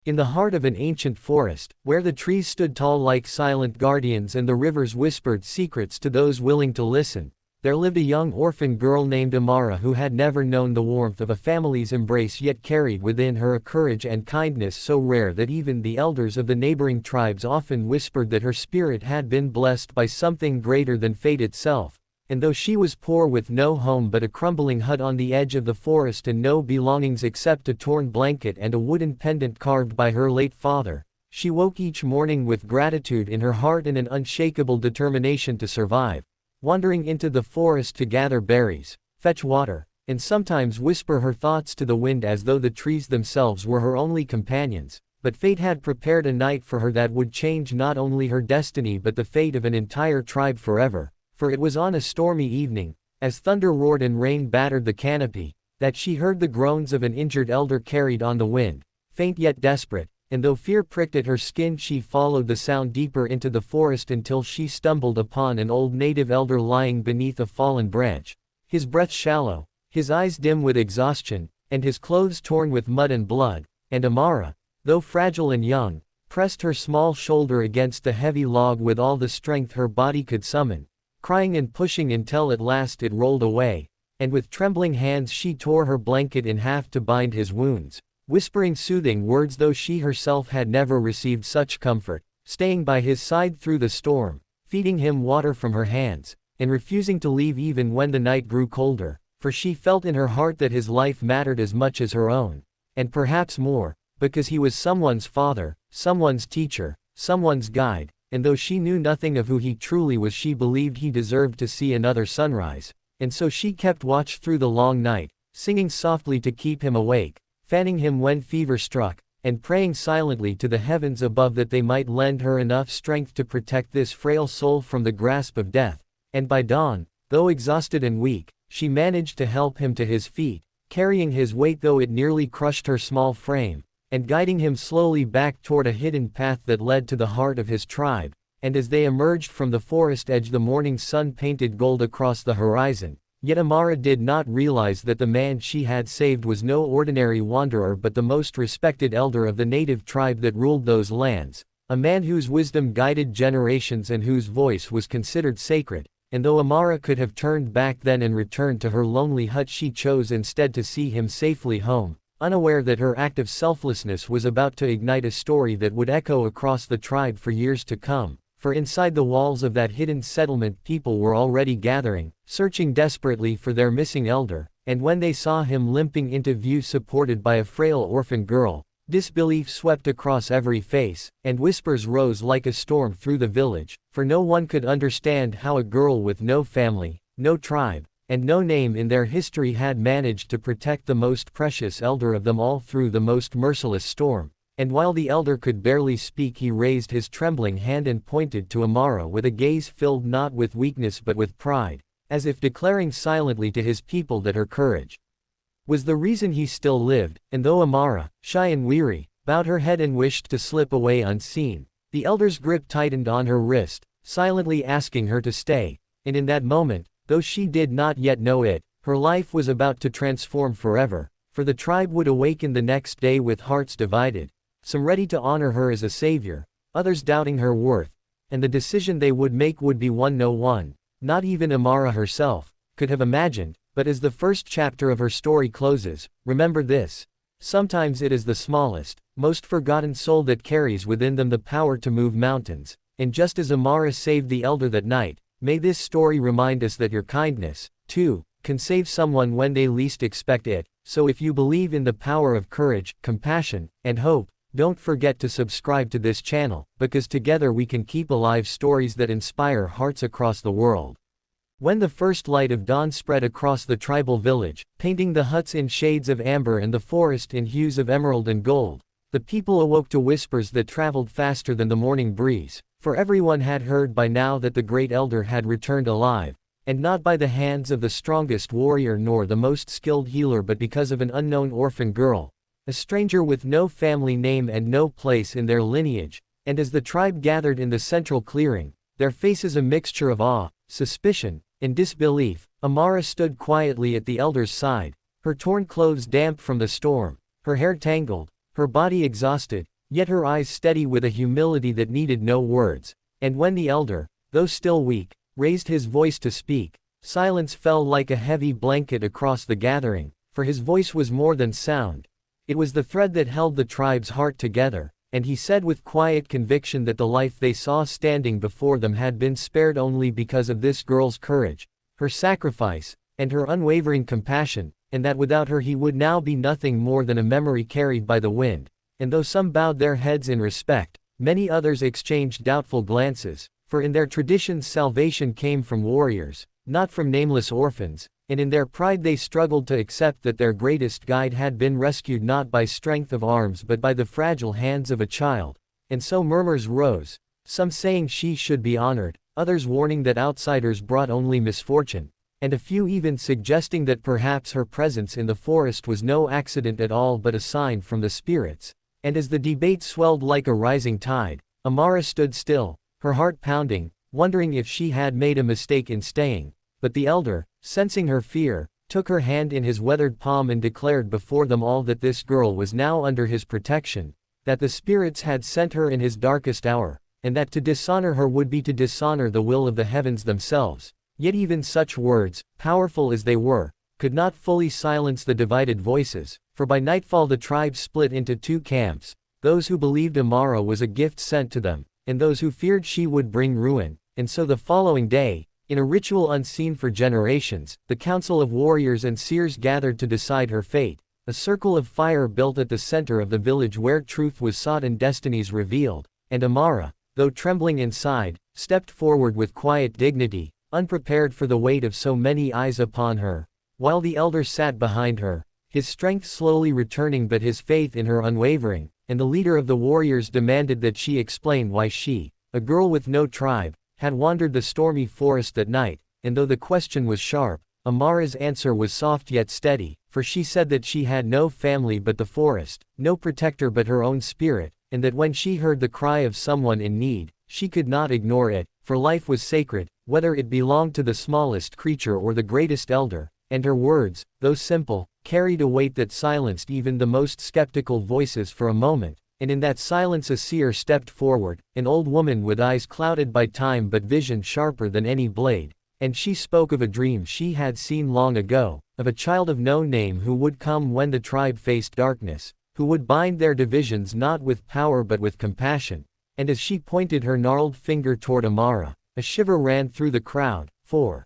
In the heart of an ancient forest, where the trees stood tall like silent guardians and the rivers whispered secrets to those willing to listen, there lived a young orphan girl named Amara who had never known the warmth of a family's embrace yet carried within her a courage and kindness so rare that even the elders of the neighboring tribes often whispered that her spirit had been blessed by something greater than fate itself. And though she was poor with no home but a crumbling hut on the edge of the forest and no belongings except a torn blanket and a wooden pendant carved by her late father, she woke each morning with gratitude in her heart and an unshakable determination to survive, wandering into the forest to gather berries, fetch water, and sometimes whisper her thoughts to the wind as though the trees themselves were her only companions. But fate had prepared a night for her that would change not only her destiny but the fate of an entire tribe forever. For it was on a stormy evening, as thunder roared and rain battered the canopy, that she heard the groans of an injured elder carried on the wind, faint yet desperate, and though fear pricked at her skin she followed the sound deeper into the forest until she stumbled upon an old native elder lying beneath a fallen branch, his breath shallow, his eyes dim with exhaustion, and his clothes torn with mud and blood, and Amara, though fragile and young, pressed her small shoulder against the heavy log with all the strength her body could summon, crying and pushing until at last it rolled away, and with trembling hands she tore her blanket in half to bind his wounds, whispering soothing words though she herself had never received such comfort, staying by his side through the storm, feeding him water from her hands, and refusing to leave even when the night grew colder, for she felt in her heart that his life mattered as much as her own, and perhaps more, because he was someone's father, someone's teacher, someone's guide, and though she knew nothing of who he truly was she believed he deserved to see another sunrise, and so she kept watch through the long night, singing softly to keep him awake, fanning him when fever struck, and praying silently to the heavens above that they might lend her enough strength to protect this frail soul from the grasp of death. And by dawn, though exhausted and weak, she managed to help him to his feet, carrying his weight though it nearly crushed her small frame, and guiding him slowly back toward a hidden path that led to the heart of his tribe. And as they emerged from the forest edge the morning sun painted gold across the horizon, yet Amara did not realize that the man she had saved was no ordinary wanderer but the most respected elder of the native tribe that ruled those lands, a man whose wisdom guided generations and whose voice was considered sacred. And though Amara could have turned back then and returned to her lonely hut, she chose instead to see him safely home, unaware that her act of selflessness was about to ignite a story that would echo across the tribe for years to come. For inside the walls of that hidden settlement people were already gathering, searching desperately for their missing elder, and when they saw him limping into view supported by a frail orphan girl, disbelief swept across every face, and whispers rose like a storm through the village, for no one could understand how a girl with no family, no tribe, and no name in their history had managed to protect the most precious elder of them all through the most merciless storm. And while the elder could barely speak he raised his trembling hand and pointed to Amara with a gaze filled not with weakness but with pride, as if declaring silently to his people that her courage was the reason he still lived. And though Amara, shy and weary, bowed her head and wished to slip away unseen, the elder's grip tightened on her wrist, silently asking her to stay. And in that moment, though she did not yet know it, her life was about to transform forever, for the tribe would awaken the next day with hearts divided, some ready to honor her as a savior, others doubting her worth, and the decision they would make would be one no one, not even Amara herself, could have imagined. But as the first chapter of her story closes, remember this: sometimes it is the smallest, most forgotten soul that carries within them the power to move mountains, and just as Amara saved the elder that night, may this story remind us that your kindness, too, can save someone when they least expect it. So if you believe in the power of courage, compassion, and hope, don't forget to subscribe to this channel, because together we can keep alive stories that inspire hearts across the world. When the first light of dawn spread across the tribal village, painting the huts in shades of amber and the forest in hues of emerald and gold, the people awoke to whispers that traveled faster than the morning breeze, for everyone had heard by now that the great elder had returned alive, and not by the hands of the strongest warrior nor the most skilled healer but because of an unknown orphan girl, a stranger with no family name and no place in their lineage. And as the tribe gathered in the central clearing, their faces a mixture of awe, suspicion, and disbelief, Amara stood quietly at the elder's side, her torn clothes damp from the storm, her hair tangled, her body exhausted, yet her eyes steady with a humility that needed no words. And when the elder, though still weak, raised his voice to speak, silence fell like a heavy blanket across the gathering, for his voice was more than sound. It was the thread that held the tribe's heart together, and he said with quiet conviction that the life they saw standing before them had been spared only because of this girl's courage, her sacrifice, and her unwavering compassion, and that without her he would now be nothing more than a memory carried by the wind. And though some bowed their heads in respect, many others exchanged doubtful glances, for in their traditions salvation came from warriors, not from nameless orphans, and in their pride they struggled to accept that their greatest guide had been rescued not by strength of arms but by the fragile hands of a child. And so murmurs rose, some saying she should be honored, others warning that outsiders brought only misfortune, and a few even suggesting that perhaps her presence in the forest was no accident at all but a sign from the spirits. And as the debate swelled like a rising tide, Amara stood still, her heart pounding, wondering if she had made a mistake in staying. But the elder, sensing her fear, took her hand in his weathered palm and declared before them all that this girl was now under his protection, that the spirits had sent her in his darkest hour, and that to dishonor her would be to dishonor the will of the heavens themselves. Yet even such words, powerful as they were, could not fully silence the divided voices, for by nightfall the tribe split into two camps, those who believed Amara was a gift sent to them, and those who feared she would bring ruin. And so the following day, in a ritual unseen for generations, the council of warriors and seers gathered to decide her fate. A circle of fire built at the center of the village where truth was sought and destinies revealed, and Amara, though trembling inside, stepped forward with quiet dignity, unprepared for the weight of so many eyes upon her, while the elder sat behind her, his strength slowly returning but his faith in her unwavering, and the leader of the warriors demanded that she explain why she, a girl with no tribe, had wandered the stormy forest that night. And though the question was sharp, Amara's answer was soft yet steady, for she said that she had no family but the forest, no protector but her own spirit, and that when she heard the cry of someone in need, she could not ignore it, for life was sacred, whether it belonged to the smallest creature or the greatest elder. And her words, though simple, carried a weight that silenced even the most skeptical voices for a moment. And in that silence a seer stepped forward, an old woman with eyes clouded by time but vision sharper than any blade. And she spoke of a dream she had seen long ago, of a child of no name who would come when the tribe faced darkness, who would bind their divisions not with power but with compassion. And as she pointed her gnarled finger toward Amara, a shiver ran through the crowd, for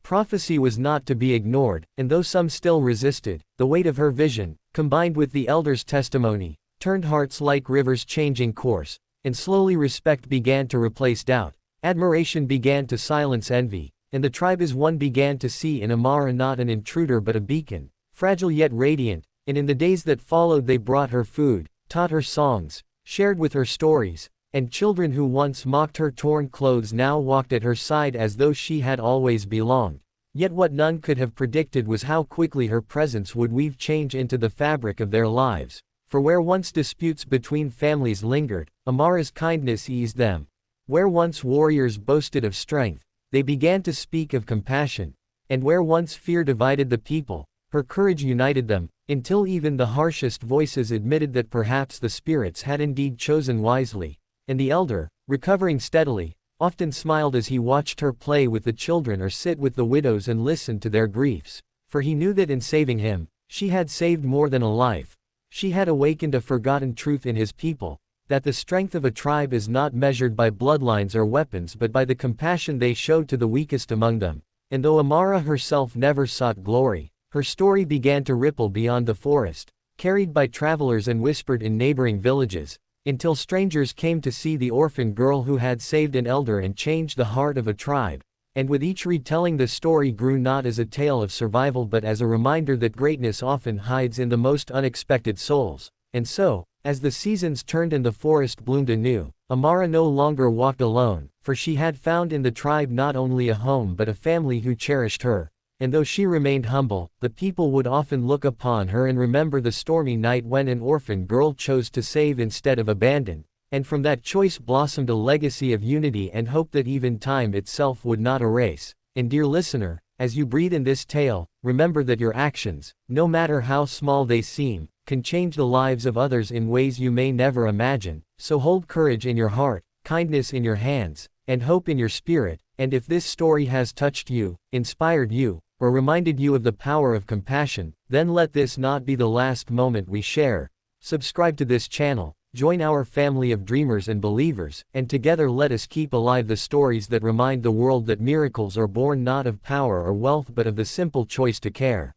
prophecy was not to be ignored, and though some still resisted, the weight of her vision, combined with the elder's testimony, turned hearts like rivers changing course, and slowly respect began to replace doubt, admiration began to silence envy, and the tribe as one began to see in Amara not an intruder but a beacon, fragile yet radiant. And in the days that followed they brought her food, taught her songs, shared with her stories, and children who once mocked her torn clothes now walked at her side as though she had always belonged. Yet what none could have predicted was how quickly her presence would weave change into the fabric of their lives. For where once disputes between families lingered, Amara's kindness eased them. Where once warriors boasted of strength, they began to speak of compassion. And where once fear divided the people, her courage united them, until even the harshest voices admitted that perhaps the spirits had indeed chosen wisely. And the elder, recovering steadily, often smiled as he watched her play with the children or sit with the widows and listen to their griefs. For he knew that in saving him, she had saved more than a life. She had awakened a forgotten truth in his people, that the strength of a tribe is not measured by bloodlines or weapons but by the compassion they show to the weakest among them. And though Amara herself never sought glory, her story began to ripple beyond the forest, carried by travelers and whispered in neighboring villages, until strangers came to see the orphan girl who had saved an elder and changed the heart of a tribe. And with each retelling the story grew not as a tale of survival but as a reminder that greatness often hides in the most unexpected souls. And so, as the seasons turned and the forest bloomed anew, Amara no longer walked alone, for she had found in the tribe not only a home but a family who cherished her. And though she remained humble, the people would often look upon her and remember the stormy night when an orphan girl chose to save instead of abandon. And from that choice blossomed a legacy of unity and hope that even time itself would not erase. And dear listener, as you breathe in this tale, remember that your actions, no matter how small they seem, can change the lives of others in ways you may never imagine. So hold courage in your heart, kindness in your hands, and hope in your spirit. And if this story has touched you, inspired you, or reminded you of the power of compassion, then let this not be the last moment we share. Subscribe to this channel, join our family of dreamers and believers, and together let us keep alive the stories that remind the world that miracles are born not of power or wealth but of the simple choice to care.